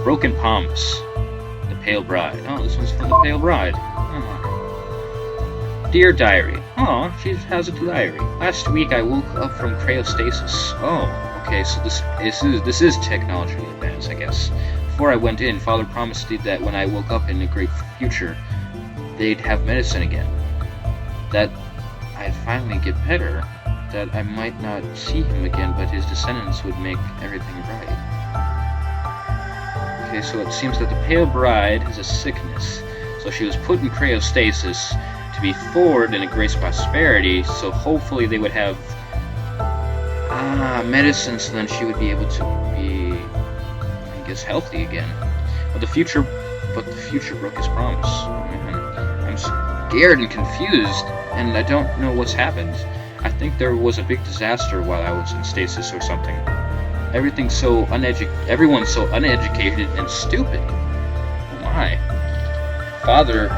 Broken Promise. The Pale Bride. Oh, this one's from the Pale Bride. Oh. Dear Diary. Oh, she has a diary. Last week I woke up from cryostasis. Oh, okay, so this is technology advance, I guess. Before I went in, Father promised me that when I woke up in the great future, they'd have medicine again. That I'd finally get better. That I might not see him again, but his descendants would make everything right. Okay, so it seems that the Pale Bride has a sickness. So she was put in cryostasis to be forward in a grace prosperity, so hopefully they would have medicine, so then she would be able to be, I guess, healthy again. But the future broke his promise. Oh, man. I'm scared and confused, and I don't know what's happened. I think there was a big disaster while I was in stasis or something. Everyone's so uneducated and stupid. Oh my. Father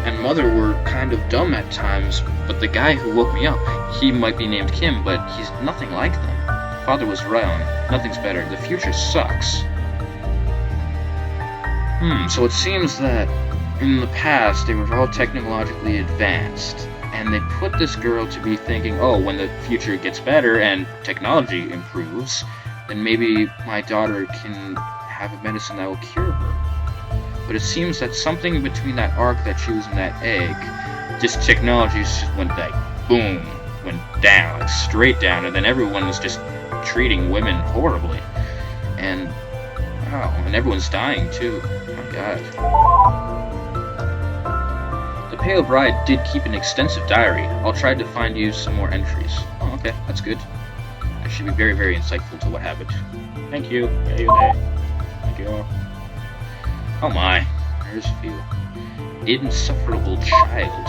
and Mother were kind of dumb at times, but the guy who woke me up, he might be named Kim, but he's nothing like them. Father was wrong. Nothing's better. The future sucks. So it seems that in the past they were all technologically advanced, and they put this girl to be thinking, oh, when the future gets better and technology improves, then maybe my daughter can have a medicine that will cure her. But it seems that something between that arc that she was in that egg, just technology just went like, boom, went down, like straight down, and then everyone was just treating women horribly. And, wow, and everyone's dying too. Oh my god. The Pale Bride did keep an extensive diary. I'll try to find you some more entries. Oh, okay, that's good. That should be very, very insightful to what happened. Thank you. Yeah, you there. Thank you. Oh my, there's a few. Insufferable child.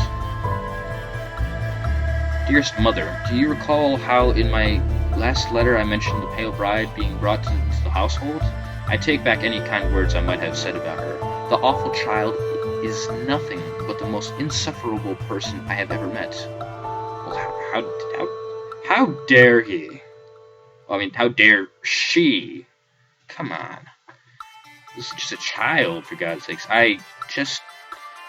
Dearest Mother, do you recall how in my last letter I mentioned the Pale Bride being brought into the household? I take back any kind words I might have said about her. The awful child is nothing but the most insufferable person I have ever met. Well, how dare he? I mean, how dare she? Come on. This is just a child, for God's sakes. I just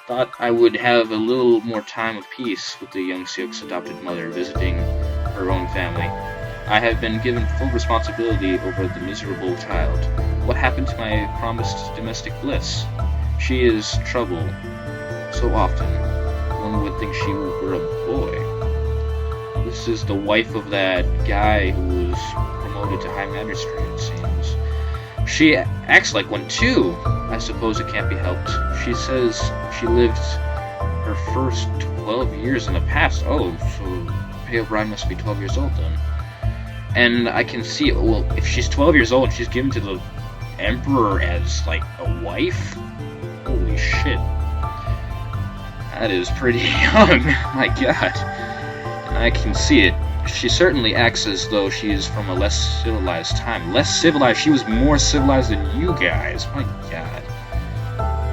thought I would have a little more time of peace with the young Seok's adopted mother visiting her own family. I have been given full responsibility over the miserable child. What happened to my promised domestic bliss? She is trouble so often. One would think she were a boy. This is the wife of that guy who was promoted to High Magistrate, it seems. She acts like one too. I suppose it can't be helped. She says she lived her first 12 years in the past. Oh, so Pale Bride must be 12 years old then. And I can see, well, if she's 12 years old, she's given to the Emperor as, like, a wife? Holy shit. That is pretty young. My god. And I can see it. She certainly acts as though she is from a less civilized time. Less civilized? She was more civilized than you guys. My god.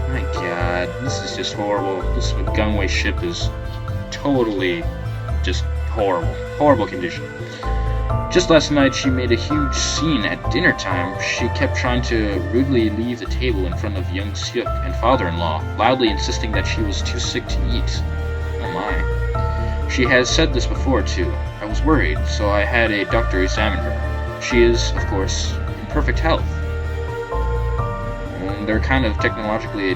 My god. This is just horrible. This Gungwei ship is totally just horrible. Horrible condition. Just last night, she made a huge scene at dinner time. She kept trying to rudely leave the table in front of young Seok and father-in-law, loudly insisting that she was too sick to eat. Oh my. She has said this before, too. I was worried, so I had a doctor examine her. She is, of course, in perfect health. And they're kind of technologically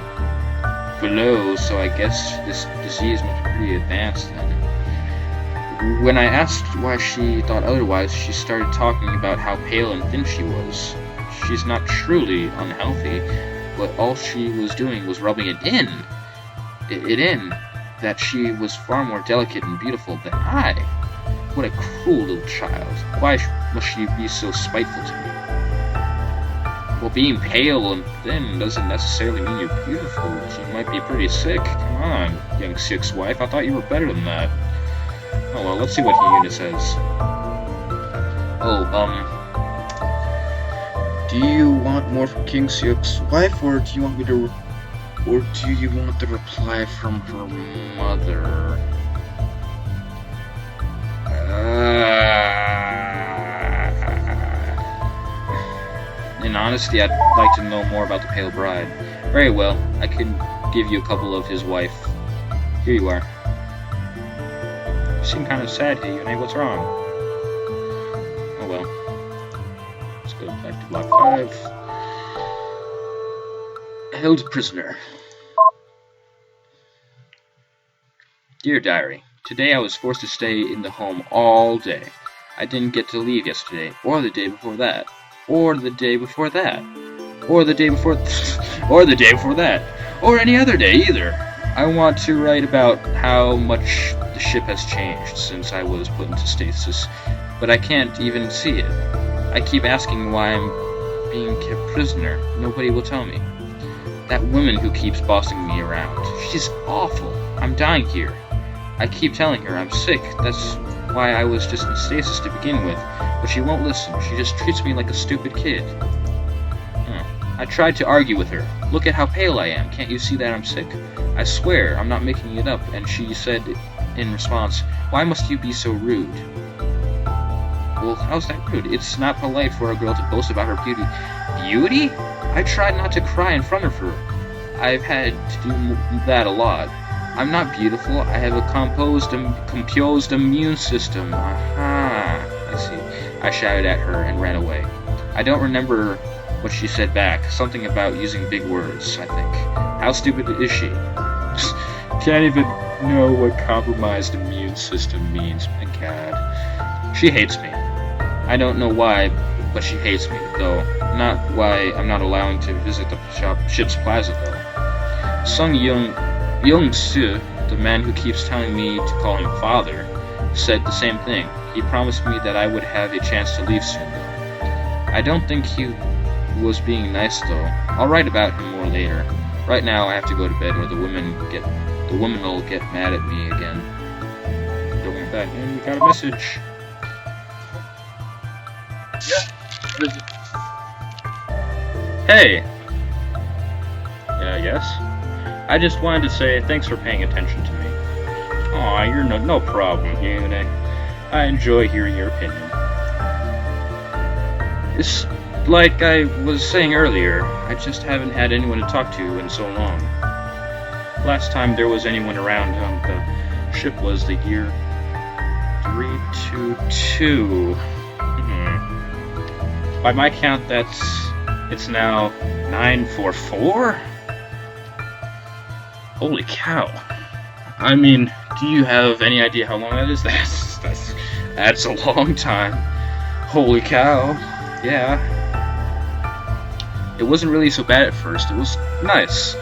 below, so I guess this disease must be pretty advanced then. When I asked why she thought otherwise, she started talking about how pale and thin she was. She's not truly unhealthy, but all she was doing was rubbing it in, that she was far more delicate and beautiful than I. What a cruel little child. Why must she be so spiteful to me? Well, being pale and thin doesn't necessarily mean you're beautiful. She might be pretty sick. Come on, young Seok's wife. I thought you were better than that. Oh well, let's see what Hyuna says. Oh, do you want more from King Seok's wife, or do you want me to, or do you want the reply from her mother? in honesty, I'd like to know more about the Pale Bride. Very well, I can give you a couple of his wife. Here you are. You seem kind of sad here, Yune. What's wrong? Oh well. Let's go back to block 5. Held prisoner. Dear Diary, today I was forced to stay in the home all day. I didn't get to leave yesterday, or the day before that, or the day before that, or the day before or the day before that, or any other day either. I want to write about how much the ship has changed since I was put into stasis, but I can't even see it. I keep asking why I'm being kept prisoner. Nobody will tell me. That woman who keeps bossing me around, she's awful. I'm dying here. I keep telling her I'm sick. That's why I was just in stasis to begin with, but she won't listen. She just treats me like a stupid kid. I tried to argue with her. Look at how pale I am. Can't you see that I'm sick? I swear, I'm not making it up. And she said in response, why must you be so rude? Well, how's that rude? It's not polite for a girl to boast about her beauty. Beauty? I tried not to cry in front of her. I've had to do that a lot. I'm not beautiful. I have a composed immune system. Aha. I see. I shouted at her and ran away. I don't remember what she said back. Something about using big words, I think. How stupid is she? Can't even know what compromised immune system means. My God. She hates me. I don't know why, but she hates me, though. Not why I'm not allowing to visit the ship's plaza, though. Sung Young-soo, the man who keeps telling me to call him father, said the same thing. He promised me that I would have a chance to leave soon, though. I don't think he was being nice, though. I'll write about him more later. Right now, I have to go to bed, or the woman will get mad at me again. Don't want that. And we got a message. Yeah. What is it? Hey. Yeah, yes. I just wanted to say thanks for paying attention to me. Aw, you're no problem, Yune. I enjoy hearing your opinion. It's like I was saying earlier, I just haven't had anyone to talk to in so long. Last time there was anyone around on the ship was the year 322. By my count, it's now 944? Holy cow. I mean, do you have any idea how long that is? That's a long time. Holy cow. Yeah. It wasn't really so bad at first. It was nice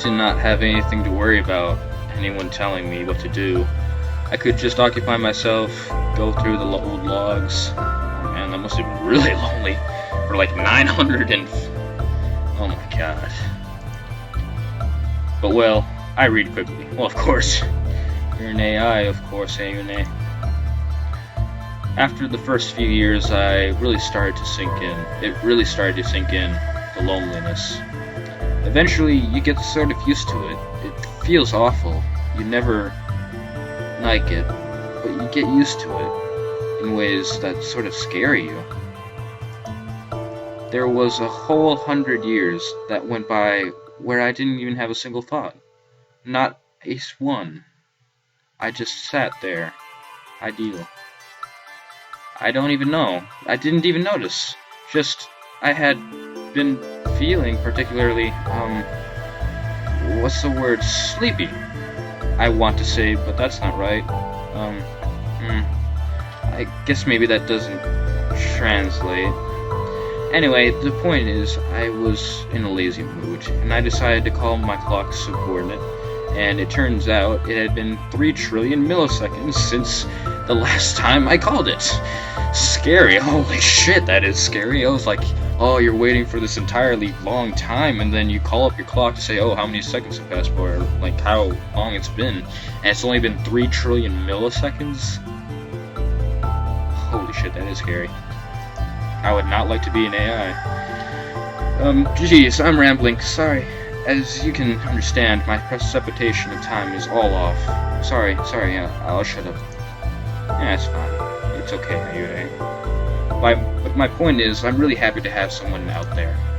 to not have anything to worry about, anyone telling me what to do. I could just occupy myself, go through the old logs. Oh man, that must have been really lonely. For like 900 and... Oh my god. But well, I read quickly. Well, of course. You're an AI, of course, hey, Yune. After the first few years, I really started to sink in. It really started to sink in, the loneliness. Eventually, you get sort of used to it. It feels awful. You never like it, but you get used to it in ways that sort of scare you. There was a whole 100 years that went by where I didn't even have a single thought. Not a one. I just sat there. Ideal. I don't even know. I didn't even notice. Just, I had been feeling particularly, what's the word? Sleepy. I want to say, but that's not right. I guess maybe that doesn't translate. Anyway, the point is, I was in a lazy mood, and I decided to call my clock subordinate, and it turns out it had been 3 trillion milliseconds since the last time I called it. Scary, holy shit, that is scary. I was like, oh, you're waiting for this entirely long time, and then you call up your clock to say, oh, how many seconds have passed by, or like how long it's been, and it's only been 3 trillion milliseconds? Holy shit, that is scary. I would not like to be an AI. Geez, I'm rambling, sorry. As you can understand, my precipitation of time is all off. Sorry, yeah, I'll shut up. Yeah, it's fine. It's okay, anyway. my point is, I'm really happy to have someone out there.